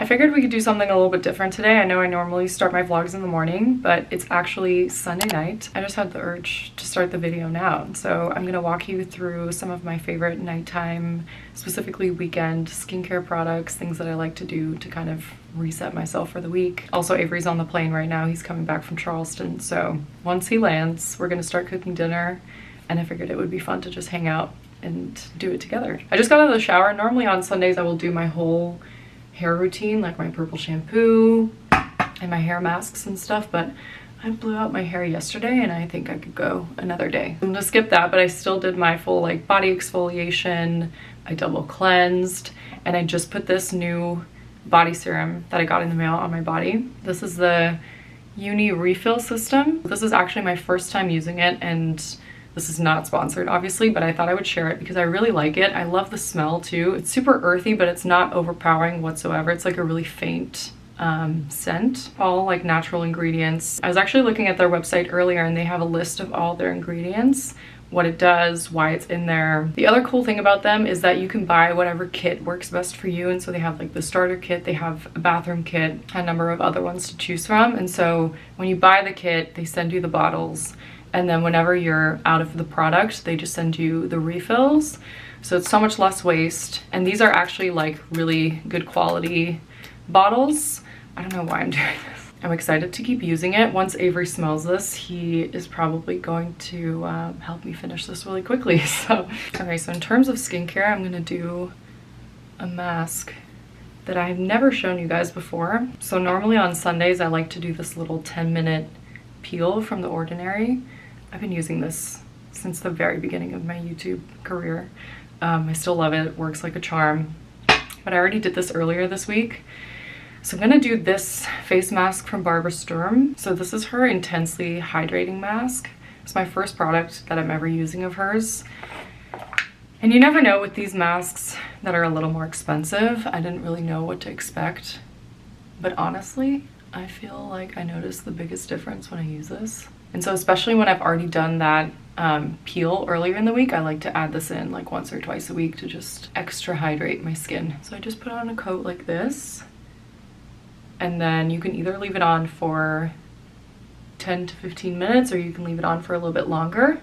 figured we could do something a little bit different today. I know I normally start my vlogs in the morning, but it's actually Sunday night. I just had the urge to start the video now. So I'm gonna walk you through some of my favorite nighttime, specifically weekend skincare products, things that I like to do to kind of reset myself for the week. Also, Avery's on the plane right now. He's coming back from Charleston. So once he lands, we're gonna start cooking dinner. And I figured it would be fun to just hang out and do it together. I just got out of the shower. Normally on Sundays, I will do my whole hair routine, like my purple shampoo and my hair masks and stuff, but I blew out my hair yesterday and I think I could go another day. I'm gonna skip that, but I still did my full like body exfoliation. I double cleansed, and I just put this new body serum that I got in the mail on my body. This is the Uni Refill System. This is actually my first time using it, and this is not sponsored, obviously, but I thought I would share it because I really like it. I love the smell too. It's super earthy, but it's not overpowering whatsoever. It's like a really faint scent. All like natural ingredients. I was actually looking at their website earlier and they have a list of all their ingredients, what it does, why it's in there. The other cool thing about them is that you can buy whatever kit works best for you. And so they have like the starter kit, they have a bathroom kit, a number of other ones to choose from. And so when you buy the kit, they send you the bottles. And then whenever you're out of the product, they just send you the refills. So it's so much less waste. And these are actually like really good quality bottles. I don't know why I'm doing this. I'm excited to keep using it. Once Avery smells this, he is probably going to help me finish this really quickly. So, okay, so in terms of skincare, I'm gonna do a mask that I've never shown you guys before. So normally on Sundays, I like to do this little 10-minute peel from The Ordinary. I've been using this since the very beginning of my YouTube career. I still love it. It works like a charm. But I already did this earlier this week. So I'm gonna do this face mask from Barbara Sturm. So this is her Intensely Hydrating Mask. It's my first product that I'm ever using of hers. And you never know with these masks that are a little more expensive. I didn't really know what to expect. But honestly, I feel like I notice the biggest difference when I use this. And so especially when I've already done that peel earlier in the week, I like to add this in like once or twice a week to just extra hydrate my skin. So I just put on a coat like this, and then you can either leave it on for 10 to 15 minutes or you can leave it on for a little bit longer,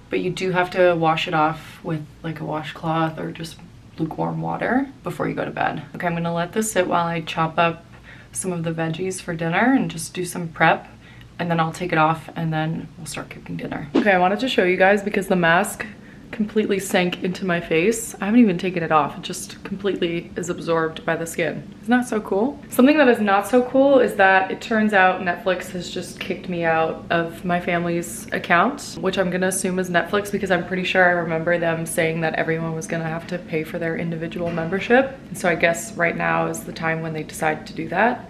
but you do have to wash it off with like a washcloth or just lukewarm water before you go to bed. Okay, I'm gonna let this sit while I chop up some of the veggies for dinner and just do some prep, and then I'll take it off and then we'll start cooking dinner. Okay, I wanted to show you guys because the mask completely sank into my face. I haven't even taken it off. It just completely is absorbed by the skin. Isn't that so cool? Something that is not so cool is that it turns out Netflix has just kicked me out of my family's account, which I'm gonna assume is Netflix because I'm pretty sure I remember them saying that everyone was gonna have to pay for their individual membership. And so I guess right now is the time when they decide to do that.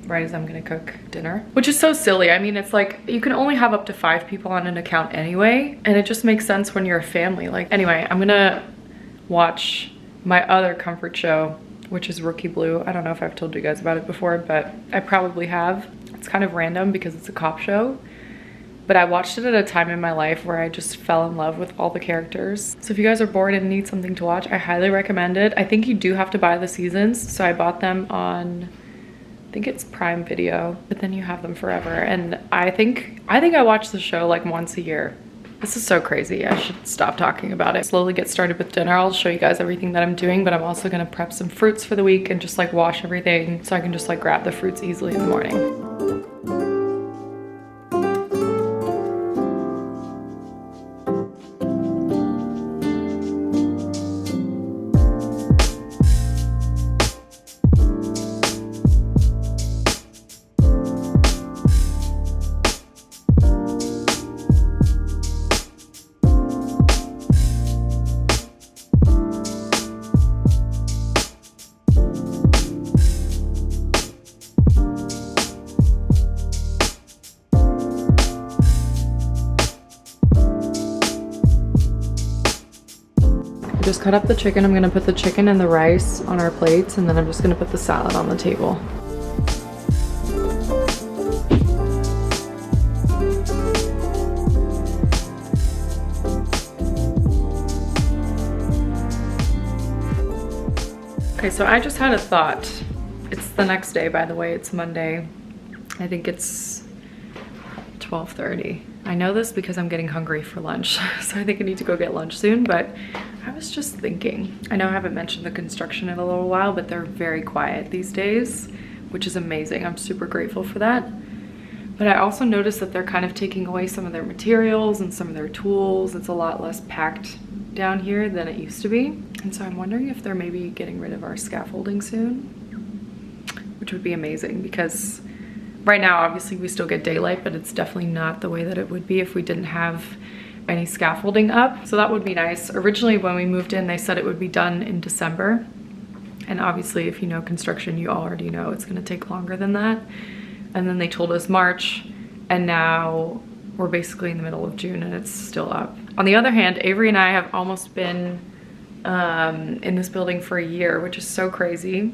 Right as I'm gonna cook dinner, which is so silly. I mean, it's like you can only have up to 5 people on an account anyway, and it just makes sense when you're a family. Like, anyway, I'm gonna watch my other comfort show, which is Rookie Blue. I don't know if I've told you guys about it before, but I probably have. It's kind of random because it's a cop show, but I watched it at a time in my life where I just fell in love with all the characters. So if you guys are bored and need something to watch, I highly recommend it. I think you do have to buy the seasons, so I bought them on, I think it's Prime Video, but then you have them forever. And I think I watch the show like once a year. This is so crazy. I should stop talking about it. Slowly get started with dinner. I'll show you guys everything that I'm doing, but I'm also gonna prep some fruits for the week and just like wash everything so I can just like grab the fruits easily in the morning. Just cut up the chicken. I'm gonna put the chicken and the rice on our plates, and then I'm just gonna put the salad on the table. Okay, so I just had a thought. It's the next day, by the way. It's Monday. I think it's 12:30. I know this because I'm getting hungry for lunch, so I think I need to go get lunch soon, but I was just thinking. I know I haven't mentioned the construction in a little while, but they're very quiet these days, which is amazing. I'm super grateful for that. But I also noticed that they're kind of taking away some of their materials and some of their tools. It's a lot less packed down here than it used to be. And so I'm wondering if they're maybe getting rid of our scaffolding soon, which would be amazing because right now, obviously we still get daylight, but it's definitely not the way that it would be if we didn't have any scaffolding up. So that would be nice. Originally, when we moved in, they said it would be done in December. And obviously, if you know construction, you already know it's gonna take longer than that. And then they told us March, and now we're basically in the middle of June and it's still up. On the other hand, Avery and I have almost been in this building for a year, which is so crazy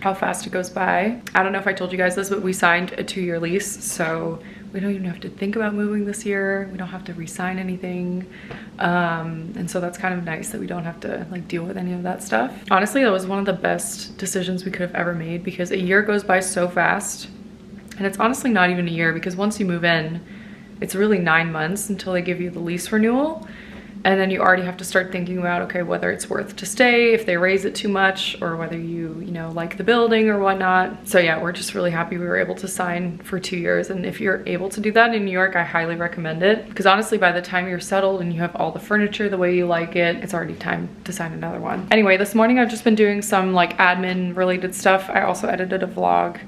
how fast it goes by. I don't know if I told you guys this, but we signed a 2-year lease, so we don't even have to think about moving this year. We don't have to re-sign anything. And so that's kind of nice that we don't have to like deal with any of that stuff. Honestly, that was one of the best decisions we could have ever made because a year goes by so fast. And it's honestly not even a year because once you move in, it's really 9 months until they give you the lease renewal. And then you already have to start thinking about, okay, whether it's worth to stay, if they raise it too much, or whether you know, like the building or whatnot. So yeah, we're just really happy we were able to sign for 2 years. And if you're able to do that in New York, I highly recommend it. Because honestly, by the time you're settled and you have all the furniture the way you like it, it's already time to sign another one. Anyway, this morning I've just been doing some like admin related stuff. I also edited a vlog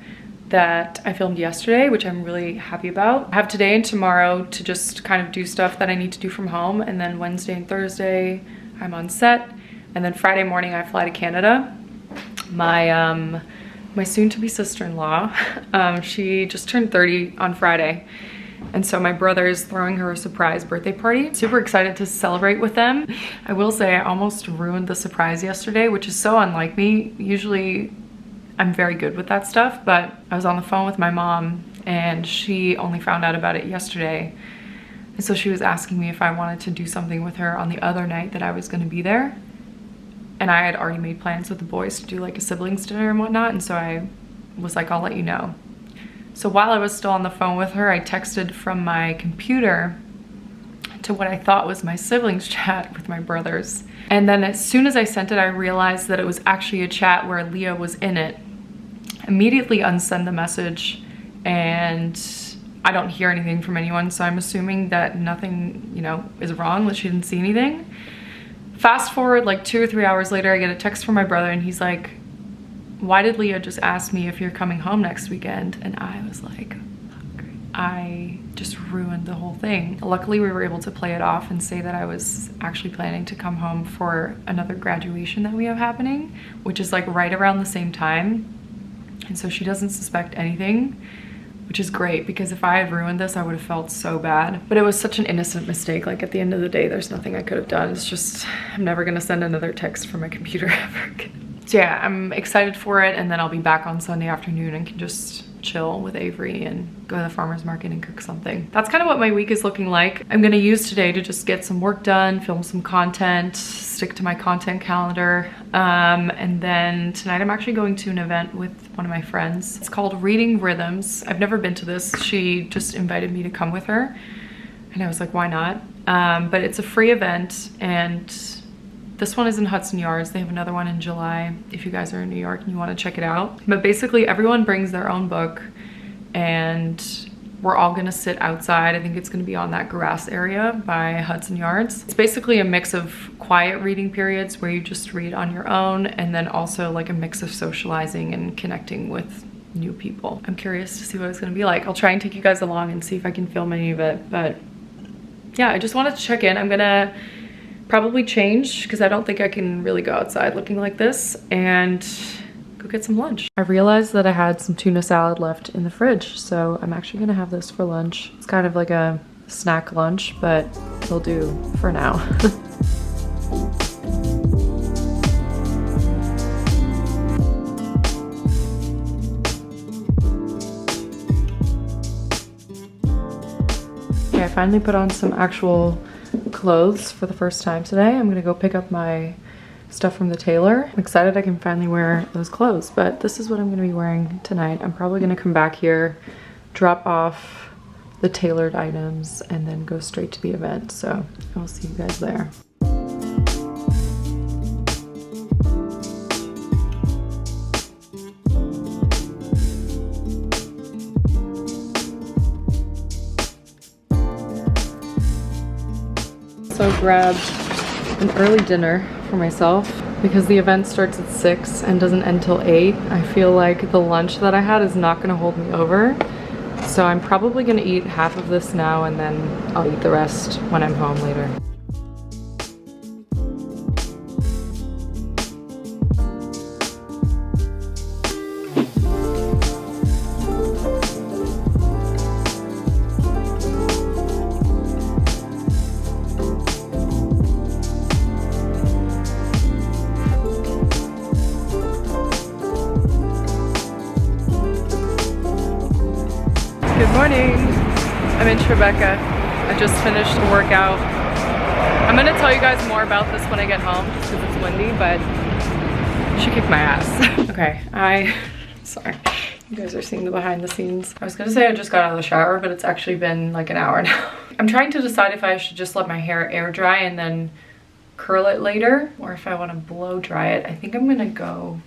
that I filmed yesterday, which I'm really happy about. I have today and tomorrow to just kind of do stuff that I need to do from home, and then Wednesday and Thursday I'm on set, and then Friday morning I fly to Canada. My soon-to-be sister-in-law, she just turned 30 on Friday, and so my brother is throwing her a surprise birthday party. Super excited to celebrate with them. I will say I almost ruined the surprise yesterday, which is so unlike me. Usually I'm very good with that stuff, but I was on the phone with my mom and she only found out about it yesterday. And so she was asking me if I wanted to do something with her on the other night that I was gonna be there. And I had already made plans with the boys to do like a siblings dinner and whatnot. And so I was like, I'll let you know. So while I was still on the phone with her, I texted from my computer to what I thought was my siblings chat with my brothers. And then as soon as I sent it, I realized that it was actually a chat where Leah was in it. Immediately unsend the message, and I don't hear anything from anyone, so I'm assuming that nothing, you know, is wrong, that she didn't see anything. Fast forward like 2 or 3 hours later, I get a text from my brother and he's like, why did Leah just ask me if you're coming home next weekend? And I was like, I just ruined the whole thing. Luckily, we were able to play it off and say that I was actually planning to come home for another graduation that we have happening, which is like right around the same time. And so she doesn't suspect anything, which is great because if I had ruined this, I would have felt so bad. But it was such an innocent mistake. Like at the end of the day, there's nothing I could have done. It's just, I'm never gonna send another text from my computer ever again. So yeah, I'm excited for it, and then I'll be back on Sunday afternoon and can just chill with Avery and go to the farmer's market and cook something. That's kind of what my week is looking like. I'm gonna use today to just get some work done, film some content, stick to my content calendar. And then tonight I'm actually going to an event with one of my friends. It's called Reading Rhythms. I've never been to this. She just invited me to come with her. And I was like, why not? But it's a free event, and this one is in Hudson Yards. They have another one in July if you guys are in New York and you want to check it out. But basically everyone brings their own book, and we're all gonna sit outside. I think it's gonna be on that grass area by Hudson Yards. It's basically a mix of quiet reading periods where you just read on your own, and then also like a mix of socializing and connecting with new people. I'm curious to see what it's gonna be like. I'll try and take you guys along and see if I can film any of it. But yeah, I just wanted to check in. I'm gonna probably change because I don't think I can really go outside looking like this, and go get some lunch. I realized that I had some tuna salad left in the fridge, so I'm actually gonna have this for lunch. It's kind of like a snack lunch, but it'll do for now. Okay, I finally put on some actual clothes for the first time today. I'm gonna go pick up my stuff from the tailor. I'm excited I can finally wear those clothes, but this is what I'm gonna be wearing tonight. I'm probably gonna come back here, drop off the tailored items, and then go straight to the event. So I'll see you guys there. So I grabbed an early dinner for myself because the event starts at 6 and doesn't end till 8. I feel like the lunch that I had is not gonna hold me over. So I'm probably gonna eat half of this now and then I'll eat the rest when I'm home later. Good morning. I'm in Tribeca. I just finished a workout. I'm gonna tell you guys more about this when I get home just because it's windy, but she kicked my ass. Okay, sorry. You guys are seeing the behind the scenes. I was gonna say I just got out of the shower, but it's actually been like an hour now. I'm trying to decide if I should just let my hair air dry and then curl it later, or if I want to blow dry it. I think I'm gonna go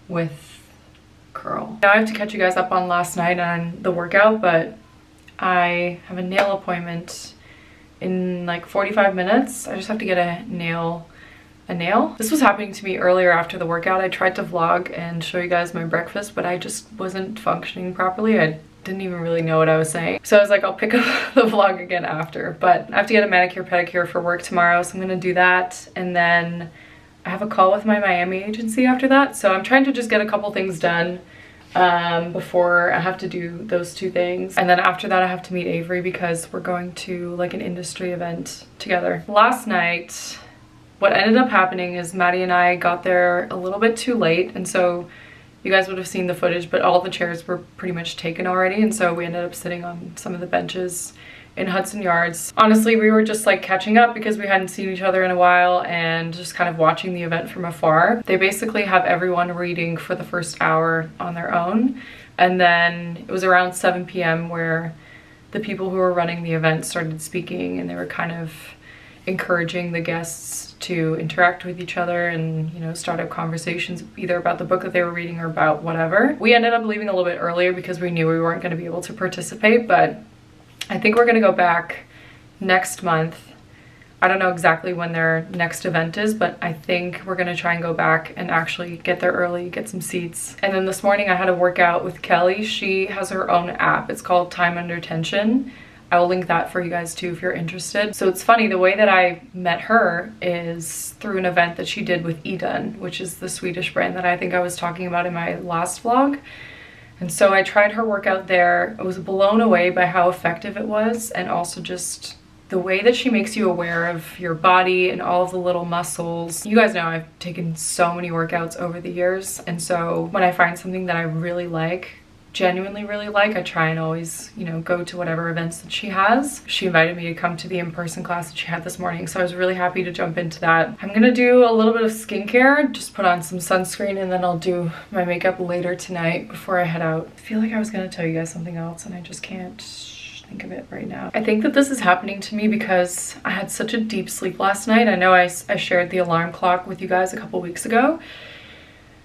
with curl. Now I have to catch you guys up on last night and the workout, but I have a nail appointment in like 45 minutes. I just have to get a nail. This was happening to me earlier after the workout. I tried to vlog and show you guys my breakfast, but I just wasn't functioning properly. I didn't even really know what I was saying. So I was like, I'll pick up the vlog again after, but I have to get a manicure pedicure for work tomorrow. So I'm gonna do that. And then I have a call with my Miami agency after that. So I'm trying to just get a couple things done before I have to do those two things. And then after that I have to meet Avery because we're going to like an industry event together. Last night, what ended up happening is Maddie and I got there a little bit too late. And so you guys would have seen the footage, but all the chairs were pretty much taken already. And so we ended up sitting on some of the benches in Hudson Yards. Honestly, we were just like catching up because we hadn't seen each other in a while and just kind of watching the event from afar. They basically have everyone reading for the first hour on their own. And then it was around 7 p.m. where the people who were running the event started speaking, and they were kind of encouraging the guests to interact with each other and, you know, start up conversations either about the book that they were reading or about whatever. We ended up leaving a little bit earlier because we knew we weren't going to be able to participate, but I think we're gonna go back next month. I don't know exactly when their next event is, but I think we're gonna try and go back and actually get there early, get some seats. And then this morning I had a workout with Kelly. She has her own app. It's called Time Under Tension. I will link that for you guys too if you're interested. So it's funny, the way that I met her is through an event that she did with Eden, which is the Swedish brand that I think I was talking about in my last vlog. And so I tried her workout there. I was blown away by how effective it was, and also just the way that she makes you aware of your body and all of the little muscles. You guys know I've taken so many workouts over the years, and so when I find something that I really like, genuinely really like, I try and always, you know, go to whatever events that she has. She invited me to come to the in-person class that she had this morning, so I was really happy to jump into that. I'm gonna do a little bit of skincare, just put on some sunscreen, and then I'll do my makeup later tonight before I head out. I feel like I was gonna tell you guys something else and I just can't think of it right now. I think that this is happening to me because I had such a deep sleep last night. I know I shared the alarm clock with you guys a couple weeks ago.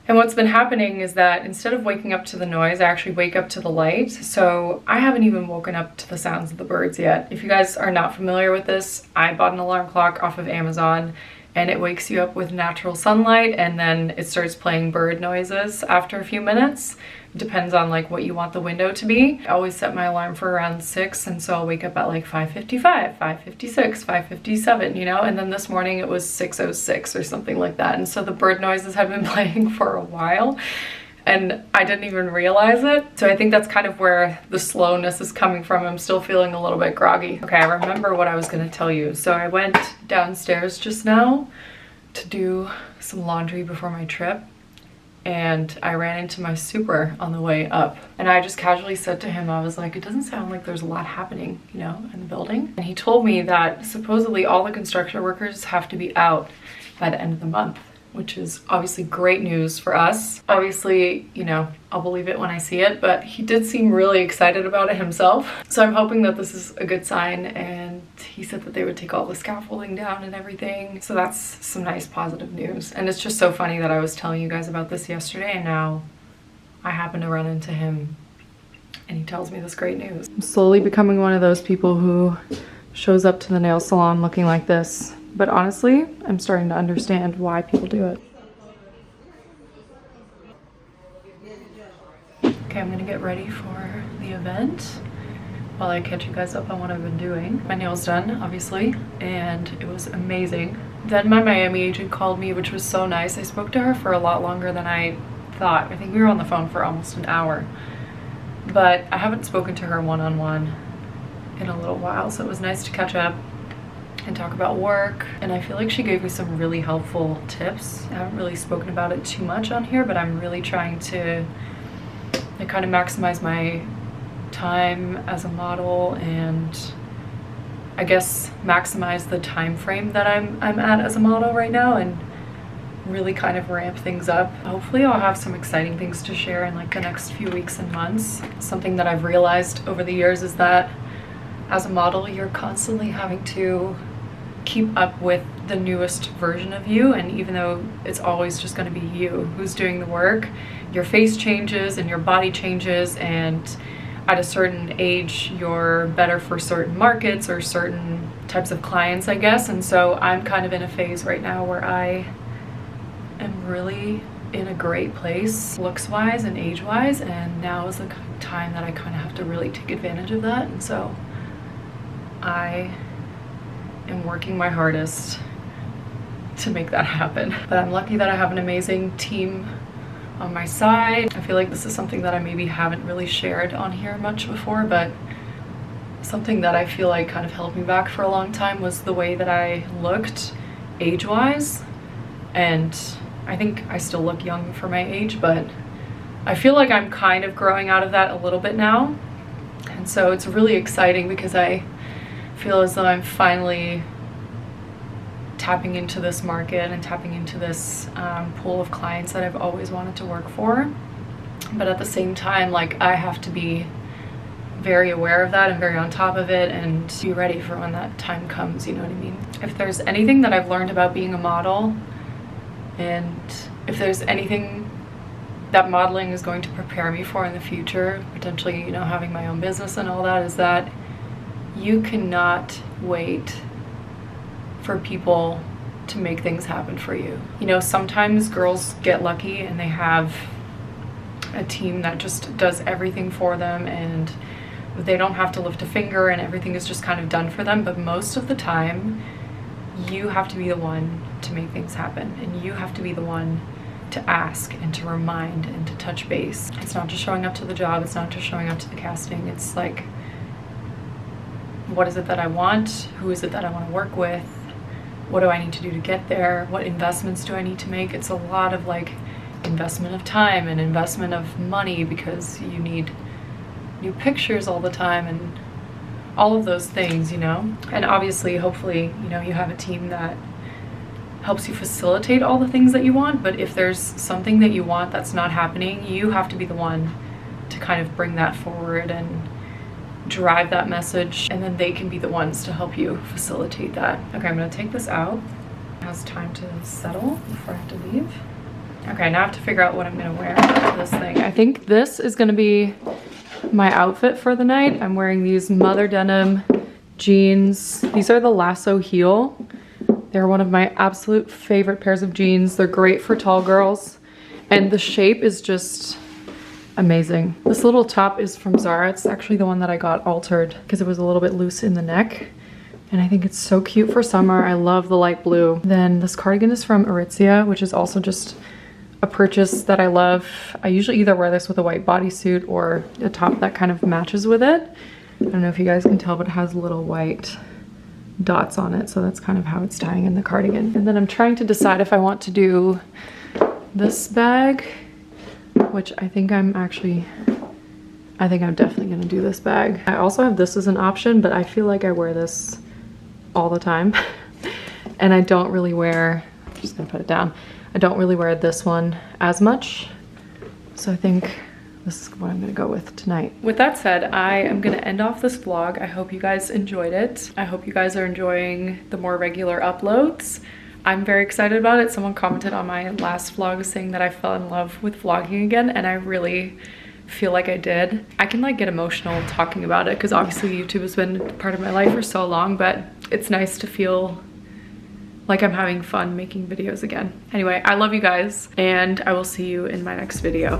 And what's been happening is that instead of waking up to the noise, I actually wake up to the light. So I haven't even woken up to the sounds of the birds yet. If you guys are not familiar with this, I bought an alarm clock off of Amazon, and it wakes you up with natural sunlight, and then it starts playing bird noises after a few minutes. It depends on like what you want the window to be. I always set my alarm for around 6, and so I'll wake up at like 5:55, 5:56, 5:57, you know, and then this morning it was 6:06 or something like that. And so the bird noises have been playing for a while, and I didn't even realize it. So I think that's kind of where the slowness is coming from. I'm still feeling a little bit groggy. Okay, I remember what I was gonna tell you. So I went downstairs just now to do some laundry before my trip, and I ran into my super on the way up. And I just casually said to him, I was like, it doesn't sound like there's a lot happening, you know, in the building. And he told me that supposedly all the construction workers have to be out by the end of the month, which is obviously great news for us. Obviously, you know, I'll believe it when I see it, but he did seem really excited about it himself. So I'm hoping that this is a good sign, and he said that they would take all the scaffolding down and everything. So that's some nice positive news. And it's just so funny that I was telling you guys about this yesterday, and now I happen to run into him and he tells me this great news. I'm slowly becoming one of those people who shows up to the nail salon looking like this. But honestly, I'm starting to understand why people do it. Okay, I'm gonna get ready for the event while I catch you guys up on what I've been doing. My nail's done, obviously, and it was amazing. Then my Miami agent called me, which was so nice. I spoke to her for a lot longer than I thought. I think we were on the phone for almost an hour. But I haven't spoken to her one-on-one in a little while, so it was nice to catch up and talk about work. And I feel like she gave me some really helpful tips. I haven't really spoken about it too much on here, but I'm really trying to kind of maximize my time as a model, and I guess maximize the time frame that I'm at as a model right now, and really kind of ramp things up. Hopefully I'll have some exciting things to share in like the next few weeks and months. Something that I've realized over the years is that as a model, you're constantly having to keep up with the newest version of you, and even though it's always just going to be you who's doing the work, your face changes and your body changes, and at a certain age you're better for certain markets or certain types of clients, I guess. And so I'm kind of in a phase right now where I am really in a great place looks wise and age wise, and now is the time that I kind of have to really take advantage of that. And so I am working my hardest to make that happen. But I'm lucky that I have an amazing team on my side. I feel like this is something that I maybe haven't really shared on here much before, but something that I feel like kind of held me back for a long time was the way that I looked age-wise. And I think I still look young for my age, but I feel like I'm kind of growing out of that a little bit now. And so it's really exciting because I feel as though I'm finally tapping into this market and tapping into this pool of clients that I've always wanted to work for. But at the same time, like, I have to be very aware of that and very on top of it and be ready for when that time comes, you know what I mean? If there's anything that I've learned about being a model, and if there's anything that modeling is going to prepare me for in the future, potentially, you know, having my own business and all that, is that you cannot wait for people to make things happen for you. You know, sometimes girls get lucky and they have a team that just does everything for them and they don't have to lift a finger and everything is just kind of done for them. But most of the time, you have to be the one to make things happen, and you have to be the one to ask and to remind and to touch base. It's not just showing up to the job, it's not just showing up to the casting. It's like, what is it that I want? Who is it that I want to work with? What do I need to do to get there? What investments do I need to make? It's a lot of like investment of time and investment of money, because you need new pictures all the time and all of those things, you know? And obviously, hopefully, you know, you have a team that helps you facilitate all the things that you want. But if there's something that you want that's not happening, you have to be the one to kind of bring that forward and drive that message, and then they can be the ones to help you facilitate that. Okay, I'm gonna take this out. It has time to settle before I have to leave. Okay, now I have to figure out what I'm gonna wear for this thing. I think this is gonna be my outfit for the night. I'm wearing these mother denim jeans. These are the Lasso heel. They're one of my absolute favorite pairs of jeans. They're great for tall girls, and the shape is just amazing. This little top is from Zara. It's actually the one that I got altered because it was a little bit loose in the neck, and I think it's so cute for summer. I love the light blue. Then this cardigan is from Aritzia, which is also just a purchase that I love. I usually either wear this with a white bodysuit or a top that kind of matches with it. I don't know if you guys can tell, but it has little white dots on it, so that's kind of how it's tying in the cardigan. And then I'm trying to decide if I want to do this bag, which I think I'm definitely gonna do this bag. I also have this as an option, but I feel like I wear this all the time and I don't really wear just gonna put it down. I don't really wear this one as much, so I think this is what I'm gonna go with tonight. With that said, I am gonna end off this vlog. I hope you guys enjoyed it. I hope you guys are enjoying the more regular uploads. I'm very excited about it. Someone commented on my last vlog saying that I fell in love with vlogging again, and I really feel like I did. I can like get emotional talking about it because obviously YouTube has been part of my life for so long, but it's nice to feel like I'm having fun making videos again. Anyway, I love you guys, and I will see you in my next video.